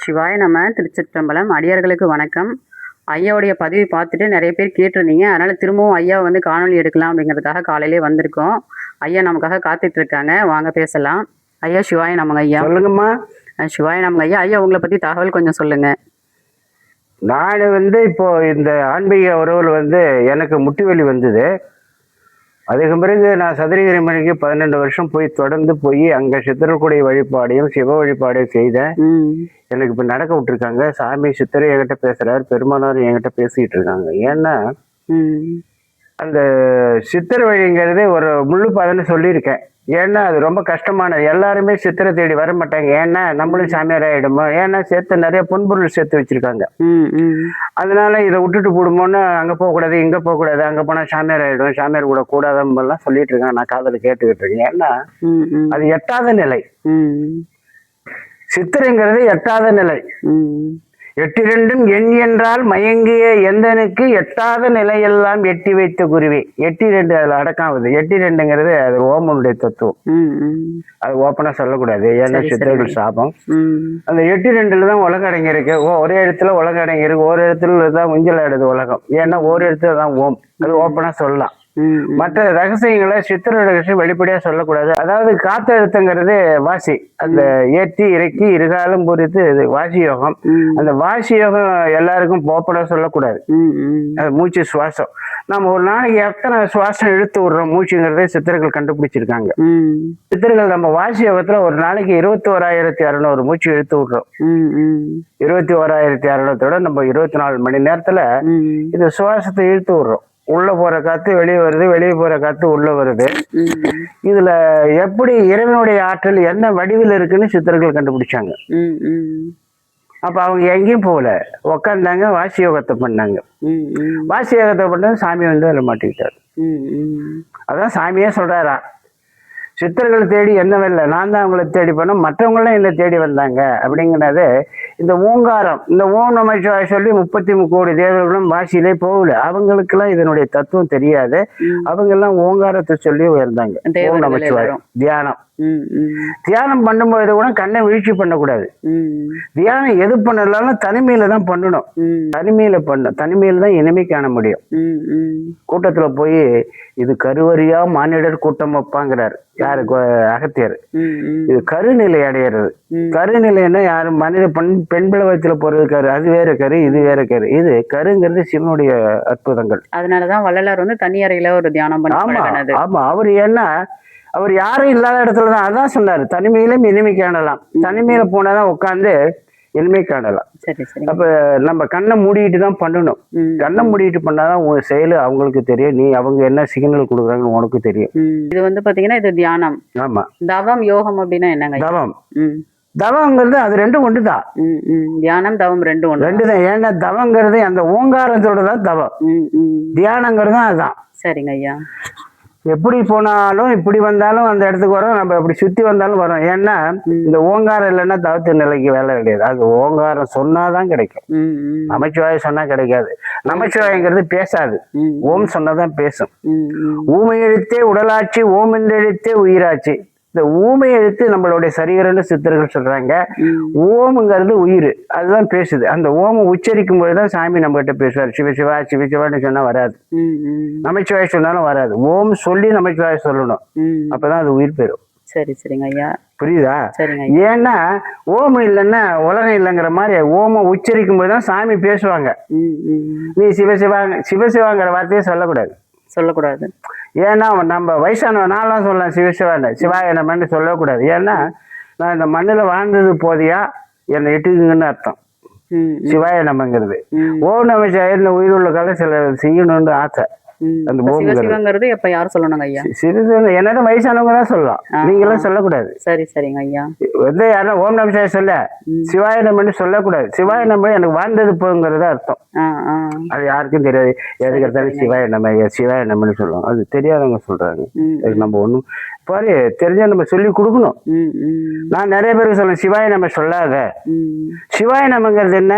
சிவாய நம்ம திருச்சிற்றம்பலம். அடியார்களுக்கு வணக்கம். ஐயாவுடைய பதிவை பார்த்துட்டு நிறைய பேர் கேட்டிருந்தீங்க. அதனால் திரும்பவும் ஐயாவை வந்து காணொலி எடுக்கலாம் அப்படிங்கிறதுக்காக காலையிலே வந்திருக்கோம். ஐயா நமக்காக காத்துட்டு இருக்காங்க, வாங்க பேசலாம். ஐயா சிவாய நமங்க. ஐயா சொல்லுங்கம்மா. சிவாய நமங்க. ஐயா ஐயா உங்களை பற்றி தகவல் கொஞ்சம் சொல்லுங்க. நான் வந்து இப்போ இந்த ஆன்மீக உறவில் எனக்கு முட்டி வலி வந்தது. அதுக்கு பிறகு நான் சதுரகிரி மலைக்கு 12 வருஷம் தொடர்ந்து போய் அங்கே சித்தர்களுடைய வழிபாடையும் சிவ வழிபாடையும் செய்தேன். எனக்கு இப்போ நடக்க விட்டுருக்காங்க. சாமி சித்தர் என்கிட்ட பேசுறாரு, பெருமானார் என்கிட்ட பேசிட்டு இருக்காங்க. ஏன்னா அந்த சித்தர் வழிங்கிறது ஒரு முழு பதன்னு சொல்லியிருக்கேன். ஏன்னா அது ரொம்ப கஷ்டமானது. எல்லாருமே சித்திரை தேடி வர மாட்டாங்க. ஏன்னா நம்மளும் சாமியார் ஆயிடுமோ, ஏன்னா சேர்த்து நிறைய பொன்பொருள் சேர்த்து வச்சிருக்காங்க. அதனால இதை விட்டுட்டு போடுமோன்னு அங்கே போகக்கூடாது, இங்கே போகக்கூடாது, அங்கே போனால் சாமியார் ஆயிடும், சாமியார் கூட கூடாதெல்லாம் சொல்லிட்டு இருக்காங்க. நான் காதல கேட்டுக்கிட்டு இருக்கேன். ஏன்னா அது எட்டாத நிலை. சித்திரைங்கிறது எட்டாத நிலை. 8 எண் என்றால் மயங்கிய எந்தனுக்கு எட்டாத நிலையெல்லாம் எட்டி வைத்த குருவி. 8 அதுல அடக்காவது. 8 அது ஓமனுடைய தத்துவம். அது ஓப்பனா சொல்லக்கூடாது, ஏன்னா சித்தர்கள் சாபம். அந்த 8 தான் உலகம் அடங்கியிருக்கு. ஒரே இடத்துல உலகம் அடங்கியிருக்கு. ஒரு இடத்துல தான் உஞ்சல் ஆடுது உலகம். ஏன்னா ஒரு இடத்துல தான் ஓம். அது ஓப்பனா சொல்லலாம். மற்ற ரகசியங்களை சித்திர ரகசியம் வெளிப்படையா சொல்லக்கூடாது. அதாவது காத்தெழுத்துங்கிறது வாசி. அந்த ஏற்றி இறக்கி இருகாலம் பொறுத்து வாசி யோகம். அந்த வாசி யோகம் எல்லாருக்கும் போப்பட சொல்லக்கூடாது. அது மூச்சு சுவாசம். நம்ம ஒரு நாளைக்கு எத்தனை சுவாசம் இழுத்து விடுறோம் மூச்சுங்கிறதே சித்தர்கள் கண்டுபிடிச்சிருக்காங்க. சித்தர்கள் நம்ம வாசி யோகத்துல ஒரு நாளைக்கு 21,600 மூச்சு இழுத்து விடுறோம். 21,600 நம்ம 24 மணி நேரத்துல இந்த சுவாசத்தை இழுத்து விடுறோம். உள்ள போற காத்து வெளியே வருது, வெளியே போற காத்து உள்ள வருது. இதுல எப்படி இறைவனுடைய ஆற்றல் என்ன வடிவில் இருக்குன்னு சித்தர்கள் கண்டுபிடிச்சாங்க. அப்ப அவங்க எங்கேயும் போகல, உக்காந்தாங்க, வாசி யோகத்தை பண்ணாங்க. வாசி யோகத்தை பண்ணது சாமி அதில் மாட்டிக்கிட்டாரு. அதான் சாமியே சொல்றாரா, சித்தர்கள் தேடி என்னவில்லை, நான் தான் அவங்களை தேடி பண்ணோம், மற்றவங்களும் என்னை தேடி வந்தாங்க அப்படிங்கிறது. இந்த ஓங்காரம், இந்த ஓம் நமச்சிவாய சொல்லி 33 கோடி தேவர்களும் வாசியிலே போகல. அவங்களுக்கெல்லாம் இதனுடைய தத்துவம் தெரியாது. அவங்க எல்லாம் ஓங்காரத்தை சொல்லி உயர்ந்தாங்க. ஓம் நமச்சிவாயம் தியானம். தியானம் பண்ணும்போது கூட கண்ணை வீழ்ச்சி பண்ணக்கூடாது. தியானம் எது பண்ணலாலும் தனிமையில தான் பண்ணணும். தனிமையில தான் இனிமை காண முடியும். கூட்டத்துல போய் இது கருவறியா மானிடர் கூட்டம் வைப்பாங்கிறாரு யாருக்கு? அகத்தியர். இது கருநிலை அடையிறது. கருநிலைன்னா யாரு? மனித பெண் பிளவத்துல போறது கரு. அது வேற கரு, இது வேற கரு. இது கருங்கிறது சிவனுடைய அற்புதங்கள். அதனாலதான் வள்ளலார் தனி அறையில ஒரு தியானம் பண்ண. ஆமா, அவர் ஏன்னா அவர் யாரும் இல்லாத இடத்துலதான் அதான் சொன்னாரு, தனிமையிலும் இனிமை காணலாம். தனிமையில போனாதான் உட்காந்து இனிமை காணலாம். அப்ப நம்ம கண்ணை மூடிட்டு தான் பண்ணணும். கண்ணை மூடிட்டு பண்ணாதான் உங்க செயல் அவங்களுக்கு தெரியும். நீ அவங்க என்ன சிக்னல் கொடுக்குறாங்கன்னு உனக்கு தெரியும். இது பாத்தீங்கன்னா இது தியானம். ஆமா. தவம் யோகம் அப்படின்னா என்னங்க? தவங்கிறது அது ரெண்டும் ஒன்றுதான். தியானம் தவம் ரெண்டுதான். ஏன்னா தவங்கிறது அந்த ஓங்காரத்தோட தான் தவம். தியானங்கிறது அதுதான். சரிங்க ஐயா. எப்படி போனாலும் இப்படி வந்தாலும் அந்த இடத்துக்கு வரோம். நம்ம இப்படி சுத்தி வந்தாலும் வரோம். ஏன்னா இந்த ஓங்காரம் இல்லைன்னா தவத்து நிலைக்கு வேலை கிடையாது. அது ஓங்காரம் சொன்னாதான் கிடைக்கும். நமச்சிவாயம் சொன்னா கிடைக்காது. நமச்சிவாயங்கிறது பேசாது. ஓம் சொன்னாதான் பேசும். ஊமை எழுத்தே உடலாட்சி, ஓம் என்று எழுத்தே உயிராட்சி. இந்த ஊமை எழுத்து நம்மளுடைய சரீரம்னு சித்தர்கள் சொல்றாங்க. ஓமுங்கிறது உயிர், அதுதான் பேசுது. அந்த ஓம உச்சரிக்கும் போதுதான் சாமி நம்ம கிட்ட பேசுவார். சிவசிவா சிவசிவான்னு சொன்னா வராது. நமச்சிவாய சொன்னாலும் வராது. ஓம் சொல்லி நமச்சிவாய சொல்லணும். அப்பதான் அது உயிர் பெறும். சரி சரிங்க ஐயா. புரியுதா? ஏன்னா ஓமம் இல்லைன்னா உலகம் இல்லைங்கிற மாதிரி ஓமம் உச்சரிக்கும் போதுதான் சாமி பேசுவாங்க. நீ சிவசிவாங்கிற வார்த்தையே சொல்லக்கூடாது. ஏன்னா நம்ம வயசானவன் நான்லாம் சொல்லலாம் சிவசிவான சிவாய நம்மன்னு சொல்லக்கூடாது. ஏன்னா நான் இந்த மண்ணுல வாழ்ந்தது போதியா என்னை இட்டுக்குங்கன்னு அர்த்தம். சிவாய நம்மங்கிறது ஓம் நம சிவாய உயிர் உள்ள காலம் சில செய்யணும்னு ஆசை. அந்த சிவசிவங்கிறது எப்ப யாரும் சொல்லணுங்க ஐயா? என்னோட வயசானவங்க தான் சொல்லலாம், நீங்க எல்லாம் சொல்லக்கூடாது. சரி சரிங்க ஐயா. யாரும் ஓம் நம சிவாய சொல்ல சிவாய நம்மன்னு சொல்லக்கூடாது. சிவாய நம்ம எனக்கு வாழ்ந்தது போங்கிறது அர்த்தம். அது யாருக்கும் தெரியாது. எதுக்கு எடுத்தாலும் சிவாய நம்மன்னு சொல்லுவோம். அது தெரியாதவங்க சொல்றாங்க. அது நம்ம ஒண்ணும் பாரு தெரிஞ்சா நம்ம சொல்லி கொடுக்கணும். நான் நிறைய பேருக்கு சொல்லுவேன் சிவாய நம்ம சொல்லாத. சிவாய நம்மங்கிறது என்ன?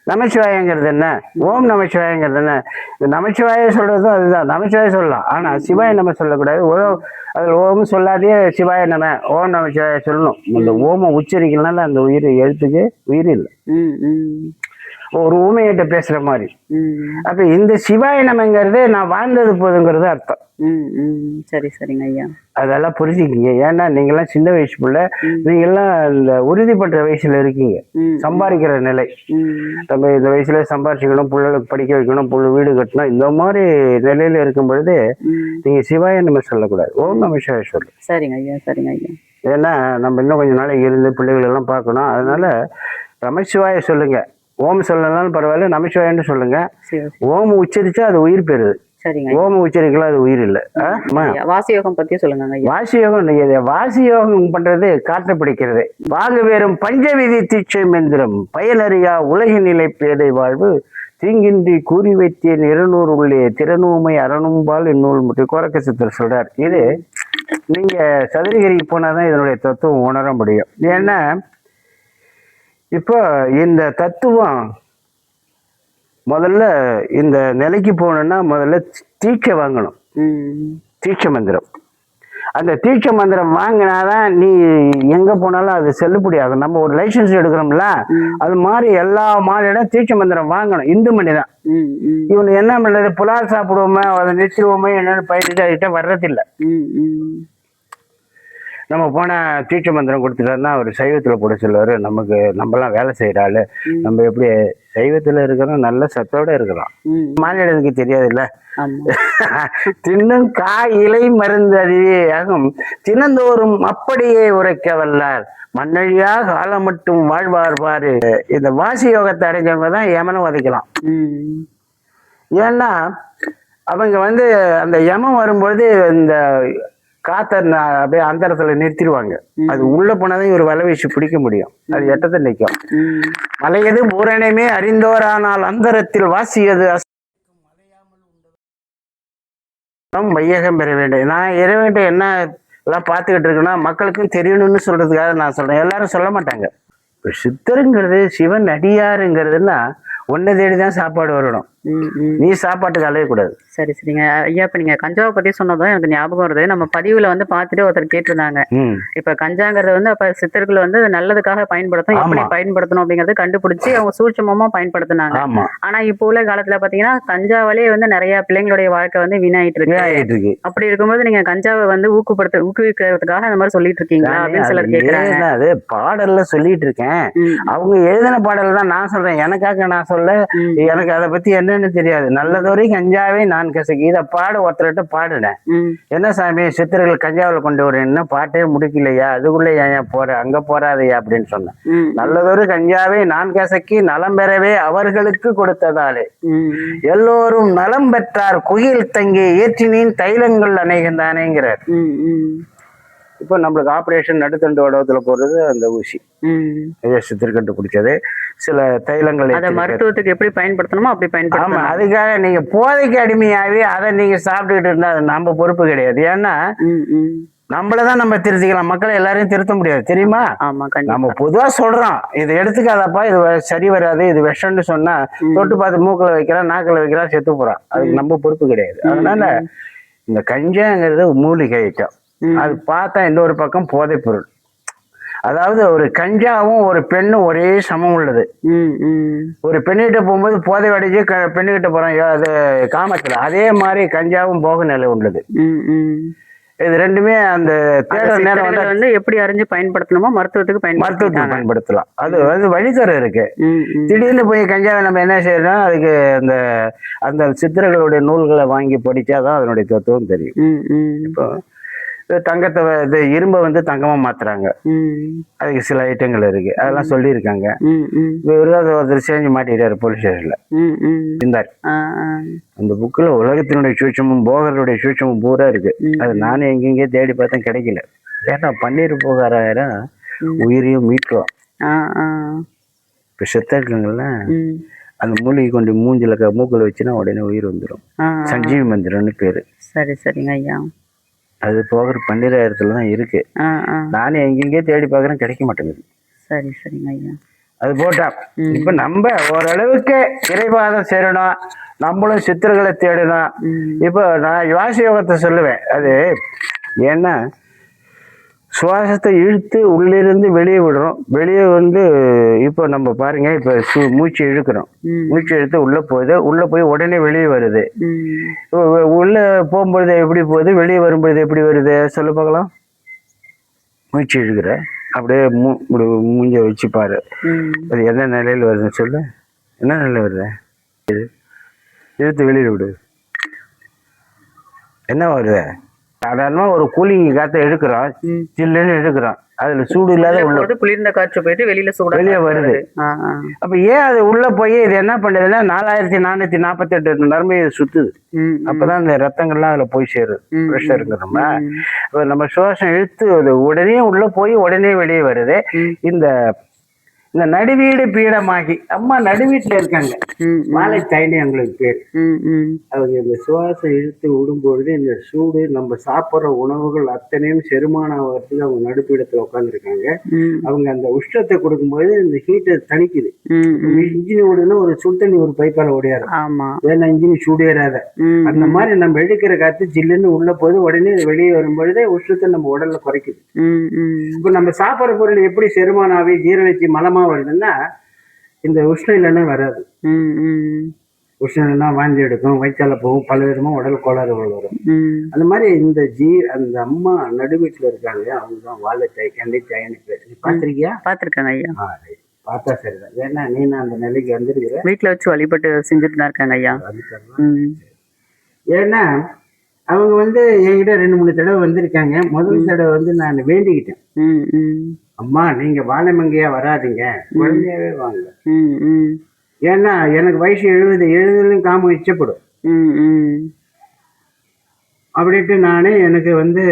நமச்சிவாயங்கிறது என்ன, ஓம் நமச்சிவாயங்கிறது என்ன? இந்த நமச்சிவாய சொல்றதும் அதுதான், நமச்சிவாய சொல்லலாம், ஆனா சிவாய நம்ம சொல்லக்கூடாது. அது ஓம் சொல்லாதே சிவாய நம ஓம் நமச்சிவாய சொல்லணும். இந்த ஓம உச்சரிக்கலனால அந்த உயிர் எழுத்துக்கு உயிர் இல்லை, ஒரு ஊமையிட்ட பேசுற மாதிரி. அப்ப இந்த சிவாய நமங்கிறது நான் வாழ்ந்தது போதுங்கிறது அர்த்தம். சரி சரிங்க ஐயா, அதெல்லாம் புரிஞ்சுக்கிங்க. ஏன்னா நீங்கெல்லாம் சின்ன வயசு பிள்ளை, நீங்கெல்லாம் இந்த உறுதி பண்ற வயசுல இருக்கீங்க, சம்பாதிக்கிற நிலை. நம்ம இந்த வயசுல சம்பாதிச்சுக்கணும், பிள்ளைகளுக்கு படிக்க வைக்கணும், வீடு கட்டணும், இந்த மாதிரி நிலையில இருக்கும் பொழுது நீங்க சிவாய நம்ம சொல்லக்கூடாது, ஓம் நம சிவாய சொல்லு. சரிங்க ஐயா, சரிங்க ஐயா. ஏன்னா நம்ம இன்னும் கொஞ்சம் நாளைக்கு இருந்து பிள்ளைகள் எல்லாம் பார்க்கணும். அதனால நமச்சிவாய சொல்லுங்க, ஓம் சொல்லனாலும் பரவாயில்ல, நமச்சிவாயன்னு சொல்லுங்க. ஓம் உச்சரிச்சா அது உயிர் பெறுது, ஓம் உச்சரிக்கலாம் அது உயிர் இல்லை. வாசியோகம் பத்தி சொல்லுங்க. வாசியோகம், வாசியோகம் பண்றது காற்று பிடிக்கிறது. வாங்க வேறும் பஞ்சவிதி தீட்சை மந்திரம் பயனறியா உலக நிலை பேதை வாழ்வு தீங்கின்றி கூறி வைத்தேன் 200 உள்ளே திறனூமை அறனும்பால் இந்நூல் முற்றி கோரக்க சித்தர் சொல்றார். இது நீங்க சதுரகிரிக்கு போனாதான் இதனுடைய தத்துவம் உணர முடியும். ஏன்னா இப்போ இந்த தத்துவம் முதல்ல இந்த நிலைக்கு போகணும்னா முதல்ல தீட்சை வாங்கணும், தீட்சை மந்திரம். அந்த தீட்சை மந்திரம் வாங்கினாதான் நீ எங்க போனாலும் அது செல்லுபடி ஆகும். நம்ம ஒரு லைசன்ஸ் எடுக்கிறோம்ல, அது மாதிரி எல்லா மாநிலம் தீட்சை மந்திரம் வாங்கணும். இந்து மணி தான் இவனு என்ன பண்றது, புலால் சாப்பிடுவோமே அதை நிறுத்திடுவோமே என்னன்னு பயிட்டு அதுகிட்ட வர்றதில்லை. நம்ம போன தீட்சை மந்திரம் கொடுத்துட்டோம்னா அவர் சைவத்துல போட சொல்லுவாரு. நமக்கு நம்மலாம் வேலை செய்யறாள், நம்ம எப்படி சைவத்துல இருக்கிறோம், நல்ல சத்தோட இருக்கிறோம். மாநிலத்துக்கு தெரியாது இல்ல, தின்னும் காய் இலை மருந்து அதுவே ஆகும் தினந்தோறும் அப்படியே உரைக்க வல்லார் மண்ணழியா காலம் மட்டும் வாழ்வார் பாரு. இந்த வாசி யோகத்தை அடைஞ்சவங்க தான் யமனை வதைக்கலாம். ஏன்னா அவங்க அந்த யமம் வரும்போது இந்த காத்த அப்படியே அந்தரத்துல நிறுத்திடுவாங்க. அது உள்ள போனாதான் இவர் வலை வீசி பிடிக்க முடியும், அது எட்டத்தை நிற்கும். மலையது பூரணமே அறிந்தோரானால் அந்தரத்தில் வாசியது வையகம் பெற வேண்டும். நான் இறைவன்கிட்ட என்ன எல்லாம் பார்த்துக்கிட்டு இருக்குன்னா மக்களுக்கும் தெரியணும்னு சொல்றதுக்காக நான் சொல்றேன். எல்லாரும் சொல்ல மாட்டாங்க. இப்போ சித்தருங்கிறது சிவன் அடியாருங்கிறதுனா ஒன்றை தேடிதான் சாப்பாடு வரணும், நீ சாப்பாட்டுக்கு அலையக்கூடாது. சரி சரிங்க ஐயா. இப்ப நீங்க கஞ்சாவை பத்தி சொன்னதும் எனக்கு ஞாபகம் வருது. நம்ம பதிவுல பார்த்துட்டு ஒருத்தர் கேட்டிருந்தாங்க, இப்ப கஞ்சாங்கிறது அப்ப சித்தர்கள் நல்லதுக்காக பயன்படுத்தும், எப்படி பயன்படுத்தணும் அப்படிங்கறது கண்டுபிடிச்சு அவங்க சூட்சமமா பயன்படுத்தினாங்க. ஆனா இப்போ உள்ள காலத்துல பாத்தீங்கன்னா கஞ்சாவிலே நிறைய பிள்ளைங்களுடைய வாழ்க்கை வீணாயிட்டு இருக்கு. அப்படி இருக்கும்போது நீங்க கஞ்சாவை ஊக்குவிக்கிறதுக்காக அந்த மாதிரி சொல்லிட்டு இருக்கீங்களா அப்படின்னு சிலர் கேட்கறாங்க. அது பாடல்ல சொல்லிட்டு இருக்கேன், அவங்க எழுதின பாடல் தான் நான் சொல்றேன். எனக்காக நான் சொல்ல, எனக்கு அதை பத்தி என்னன்னு தெரியாது. நல்லதொரு கஞ்சாவே நான் கசக்கி இதை பாட ஒருத்தர்கிட்ட பாடுனேன். என்ன சாமி சித்தர்கள் கஞ்சாவில் கொண்டு வரேன்னு பாட்டே முடிக்கலையா, அதுக்குள்ள ஏன் போற, அங்க போறாதையா அப்படின்னு சொன்னேன். நல்லதொரு கஞ்சாவே நான் கசக்கி நலம் பெறவே அவர்களுக்கு கொடுத்ததாலே எல்லோரும் நலம் பெற்றார் குயில் தங்கி ஏற்றினின் தைலங்கள் அநேகந்தானேங்கிறார். இப்போ நம்மளுக்கு ஆப்ரேஷன் நடுத்தண்டு வடவத்துல போடுறது அந்த ஊசி சித்தர் கண்டுபிடிச்சது. சில தைலங்கள் மருத்துவத்துக்கு எப்படி பயன்படுத்தணுமோ அப்படி பயன்படுத்தணும். ஆமா, அதுக்காக நீங்க போதைக்கு அடிமையாகி அதை நீங்க சாப்பிட்டுக்கிட்டு இருந்தா அது நம்ம பொறுப்பு கிடையாது. ஏன்னா நம்மளதான் நம்ம திருத்திக்கலாம், மக்களை எல்லாரையும் திருத்த முடியாது தெரியுமா. நம்ம பொதுவா சொல்றோம் இது எடுத்துக்காதப்பா, இது சரி வராது, இது விஷம்னு சொன்னா தொட்டு பார்த்து மூக்கில் வைக்கிறான், நாக்கில் வைக்கிறான், செத்து போறான். அதுக்கு நம்ம பொறுப்பு கிடையாது. அதனால இந்த கஞ்சாங்கிறது மூலிகை ஐட்டம். அது பார்த்தா இன்னொரு பக்கம் போதை பொருள். அதாவது ஒரு கஞ்சாவும் ஒரு பெண்ணும் ஒரே சமம் உள்ளது. ஒரு பெண்ணிட்ட போகும்போது போதை அடைஞ்சு பெண்ணுகிட்ட போறோம், அது காமத்துல. அதே மாதிரி கஞ்சாவும் போக நிலை உள்ளது. இது ரெண்டுமே அந்த தேடல் நேரம் எப்படி அறிஞ்சு பயன்படுத்தணுமோ மருத்துவத்துக்கு பயன்படுத்தலாம். அது வழித்தர இருக்கு. திடீர்னு போய் கஞ்சாவை நம்ம என்ன செய்யறோம், அதுக்கு அந்த சித்தர்களுடைய நூல்களை வாங்கி படிச்சாதான் அதனுடைய தத்துவம் தெரியும். இப்போ தங்கத்தை இரும்பை தங்கமா மாத்துறாங்க, அதுக்கு சில ஐட்டங்கள் இருக்கு, அதெல்லாம் சொல்லியிருக்காங்க. ஒருத்தர் சேஞ்சு மாட்டிட்டாரு போலீஸ் ஸ்டேஷன்ல இருந்தார். அந்த புக்கில் உலகத்தினுடைய சூட்சமும் போகருடைய சூட்சமும் பூரா இருக்கு. அது நானும் எங்கெங்கே தேடி பார்த்தேன், கிடைக்கல. ஏன்னா பன்னீர் போகாராயிரம் உயிரையும் மீட்கும். இப்ப சித்தர்கள்ல அந்த மூலிகை கொண்டு மூக்கில் வச்சுன்னா உடனே உயிர் வந்துடும். சஞ்சீவி மந்திரம்னு பேரு. சரி சரிங்க ஐயா. அது போகிற 12,000 தான் இருக்கு. நானே எங்கெங்கே தேடி பார்க்குறேன், கிடைக்க மாட்டேங்குது. சரி சரிங்க ஐயா. அது போட்டா இப்ப நம்ம ஓரளவுக்கு இறைவாதம் சேரணும், நம்மளும் சித்தர்களை தேடணும். இப்போ நான் வாசி யோகத்தை சொல்லுவேன். அது ஏன்னா சுவாசத்தை இழுத்து உள்ளிருந்து வெளியே விடுறோம். வெளியே வந்து இப்போ நம்ம பாருங்க, இப்போ மூச்சு இழுக்கிறோம், மூச்சு இழுத்து உள்ள போகுது, உள்ள போய் உடனே வெளியே வருது. உள்ள போகும்பொழுது எப்படி போகுது, வெளியே வரும்பொழுது எப்படி வருது சொல்ல பார்க்கலாம். மூச்சு இழுக்கிற அப்படியே மூஞ்ச வச்சு பாரு, அது என்ன நிலையில வருதுன்னு சொல்லு. என்ன நிலையில வருது? இழுத்து வெளியில விடு, என்ன வருது? சாதாரணமா ஒரு கூலிங் காற்றை எடுக்கிறோம், சில்லுன்னு எடுக்கிறோம், அதுல சூடு இல்லாத உள்ள குளிர்ந்த காற்று போயிட்டு வெளியே வருது. அப்ப ஏன் அது உள்ள போய் இது என்ன பண்ணுதுன்னா 4448 நரம்பு சுத்துது. அப்பதான் இந்த ரத்தங்கள்லாம் அதுல போய் சேருது. ப்ரெஷருங்கிறோம்னா நம்ம சுவாசம் இழுத்து அது உடனே உள்ள போய் உடனே வெளியே வருது. இந்த நடுவீடு பீடமாகி அம்மா நடுவீட்டுல இருக்காங்க, மாலை தாயினி அவங்களுக்கு பேர். அவங்க இந்த சுவாசம் இழுத்து விடும்பொழுது இந்த சூடு நம்ம சாப்பிட்ற உணவுகள் அத்தனையும் செரிமானம் ஆகிறதுக்கு அவங்க நடுப்பீடத்துல உட்காந்துருக்காங்க. அவங்க அந்த உஷ்ணத்தை கொடுக்கும்போது இந்த ஹீட்டை தணிக்குது. இன்ஜின் ஓடுனா ஒரு சுடு தண்ணி ஒரு பைப்பால ஓடியாரு, ஏன்னா இன்ஜின் சூடேறாத. அந்த மாதிரி நம்ம எடுக்கிற காத்து ஜில்லுன்னு உள்ள போது உடனே வெளியே வரும்பொழுதே உஷ்ணத்தை நம்ம உடல்ல குறைக்குது. இப்ப நம்ம சாப்பிட்ற பொருள் எப்படி செரிமானம் ஆகி ஜீரணிச்சு மலமா வருதுன்னா இந்த உஷ்ணம் இல்லைன்னா வராது. உஷ்ணம் இல்லைன்னா வாந்தி எடுக்கும், வயிற்றால போகும், பல விதமா உடல் கோளாறுகள் வரும். அந்த மாதிரி அந்த அம்மா நடுவீட்டுல இருக்காங்க, அவங்கதான் வாழைத்தாய் கண்டி தாயின்னு பேர். நீ பாத்திருக்கியா? பாத்திருக்காங்க ஐயா. பார்த்தா சரிதான். ஏன்னா நீ அந்த நிலைக்கு வந்திருக்கிற, வீட்டுல வச்சு வழிபட்டு செஞ்சுட்டு தான் இருக்காங்க ஐயா. ஏன்னா அவங்க வந்து என்கிட்ட 2-3 தடவை வந்திருக்காங்க. முதல் தடவை வந்து நான் வேண்டிக்கிட்டேன், அம்மா நீங்க வாழைமங்கையா வராதிங்க, குழந்தையாவே வாங்க. ஏன்னா எனக்கு வயசு 70 காமம் இச்சப்படும் அப்படின்ட்டு நானே, எனக்கு வந்து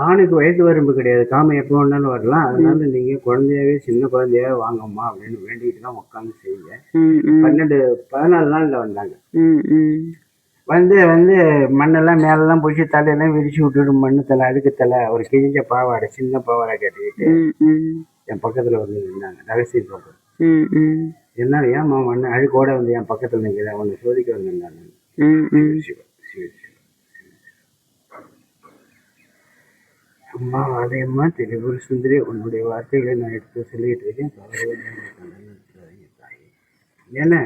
ஆணுக்கு வயது வரம்பு கிடையாது, காமம் எப்போ வேணாலும் வரலாம், அதனால நீங்க குழந்தையாவே சின்ன குழந்தையாவே வாங்கம்மா அப்படின்னு வேண்டிக்கிட்டு தான் உட்காந்து செய்யுங்க. 14 நாள்ல வந்தாங்க. வந்து மண்ணெல்லாம் மேலெல்லாம் போச்சு, தலையெல்லாம் விரிச்சு விட்டுட்டு மண்ணு தலை அழுக்கு தலை ஒரு கிழிஞ்ச பாவாடை சின்ன பாவாடை கட்டிக்கிட்டு என் பக்கத்துல வந்து நின்னாங்க. ரகசிய போக்கு என்ன ஏமா மண்ணு அழுக்கோட வந்து என் பக்கத்துல நிற்கிறேன், உன்னை சோதிக்க வந்திருந்தாங்க. அம்மா வாழையம்மா திரிபுர சுந்தரி, உன்னுடைய வார்த்தைகளை நான் எடுத்து சொல்லிட்டு இருக்கேன், ஏன்னா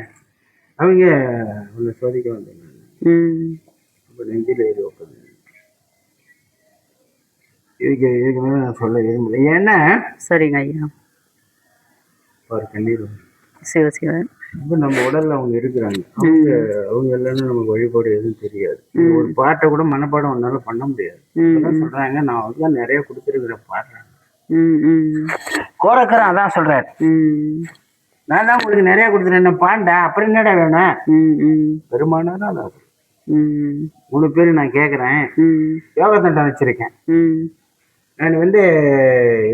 அவங்க உன்னை சோதிக்க வந்திருந்தாங்க. நெஞ்சில இதுக்கு மேல நான் சொல்ல விரும்பல. ஏன்னா சரிங்க ஐயா. ஒரு கண்ணீர் சிவசிவன் இப்போ நம்ம உடல்ல அவங்க இருக்கிறாங்க. அவங்க இல்லைன்னா நமக்கு வழிபாடு எதுவும் தெரியாது. ஒரு பாட்டை கூட மனப்பாடம் ஒன்னால பண்ண முடியாது. சொல்றாங்க நான் வந்து நிறைய கொடுத்துருக்கிறேன் பாடுறேன். கோரக்கரன் அதான் சொல்றாரு, நான் தான் உங்களுக்கு நிறைய கொடுத்துருக்கேன் பாண்டா, அப்புறம் என்னடா வேணும்? பெருமானாரும் அதான் 3 பேரு நான் கேட்குறேன். யோகா தண்டம் வச்சிருக்கேன். நான் வந்து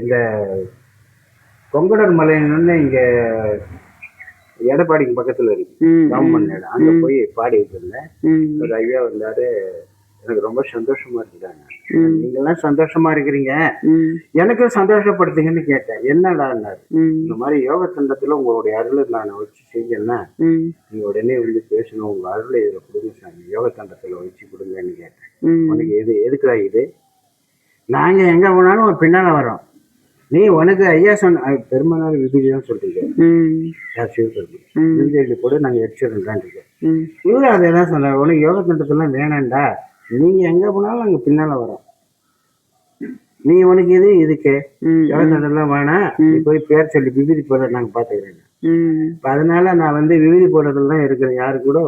இந்த கொங்கடர் மலைன்னு இங்க எடப்பாடிக்கு பக்கத்துல இருக்கு கவர்மெண்ட், அங்க போய் பாடி வச்சிருந்தேன். ஒரு ஐயா வந்தாரு, எனக்கு ரொம்ப சந்தோஷமா இருக்குதாங்க, நீங்க எல்லாம் சந்தோஷமா இருக்கிறீங்க, எனக்கும் சந்தோஷப்படுத்துங்கன்னு கேட்டேன். என்னடான்னாரு, இந்த மாதிரி யோக தண்டத்துல உங்களுடைய அருளை நான் வச்சு செஞ்சேன்னா நீங்க உடனே வந்து பேசணும், உங்க அருளை இதுல கொடுங்க சாமி, யோக தண்டத்துல வச்சு கொடுங்கன்னு கேட்டேன். உனக்கு எதுக்குடா இது, நாங்க எங்க போனாலும் ஒரு பின்னால வரோம், நீ உனக்கு ஐயா சொன்ன பெருமானார் விபூதி தான் சொல்றீங்க, விபூதி கூட நாங்க எடுத்துருந்தான் இருக்கோம். இவரு அதைதான் சொன்னார், உனக்கு யோக தண்டத்தெல்லாம் வேணாண்டா, நீங்க எங்க போனாலும் அங்க பின்னால வரோம், நீ உனக்கு இதுக்கு யோக தண்டெல்லாம் வேணாம், நீ போய் பேர் சொல்லி விபூதி போட நாங்க பாத்துக்கிறேன். அதனால நான் வந்து விபூதி போடுறதுல தான் இருக்கிறேன், யாரு கூட